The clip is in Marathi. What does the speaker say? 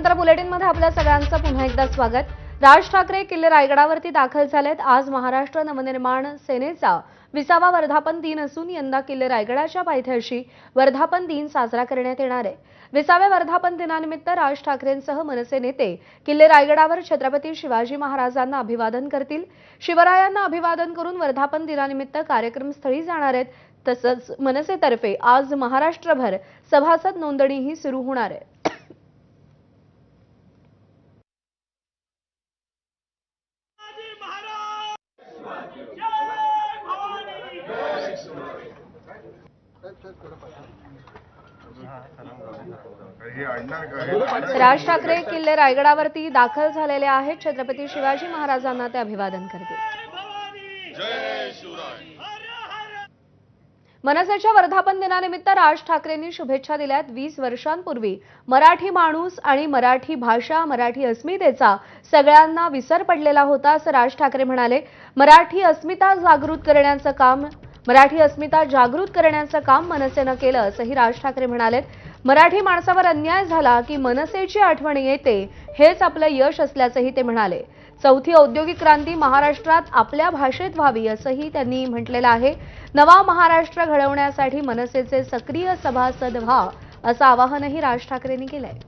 त्यानंतर बुलेटिनमध्ये आपल्या सगळ्यांचं पुन्हा एकदा स्वागत। राज ठाकरे किल्ले रायगडावरती दाखल झालेत। आज महाराष्ट्र नवनिर्माण सेनेचा 20वा वर्धापन दिन असून यंदा किल्ले रायगडाच्या पायथ्याशी वर्धापन दिन साजरा करण्यात येणार आहे। 20व्या वर्धापन दिनानिमित्त राज ठाकरेंसह मनसे नेते किल्ले रायगडावर छत्रपती शिवाजी महाराजांना अभिवादन करतील। शिवरायांना अभिवादन करून वर्धापन दिनानिमित्त कार्यक्रमस्थळी जाणार आहेत। तसंच मनसेतर्फे आज महाराष्ट्रभर सभासद नोंदणीही सुरू होणार आहे। राज ठाकरे किल्ले रायगडावरती दाखल झालेले आहेत। छत्रपती शिवाजी महाराजांना ते अभिवादन करतील। मनसेच्या वर्धापन दिनानिमित्त राज ठाकरेंनी शुभेच्छा दिल्यात। 20 वर्षांपूर्वी मराठी माणूस आणि मराठी भाषा, मराठी अस्मितेचा सगळ्यांना विसर पडलेला होता असं राज ठाकरे म्हणाले। मराठी अस्मिता जागृत करण्याचं काम मनसेनं केलं असंही राज ठाकरे म्हणालेत। मराठी माणसावर अन्याय झाला की मनसेची आठवण येते, हेच आपलं यश असल्याचंही ते म्हणाले। चौथी औद्योगिक क्रांती महाराष्ट्रात आपल्या भाषेत व्हावी असंही त्यांनी म्हटलेलं आहे। नवा महाराष्ट्र घडवण्यासाठी मनसेचे सक्रिय सभासद व्हा असं आवाहनही राज ठाकरेंनी केलंय।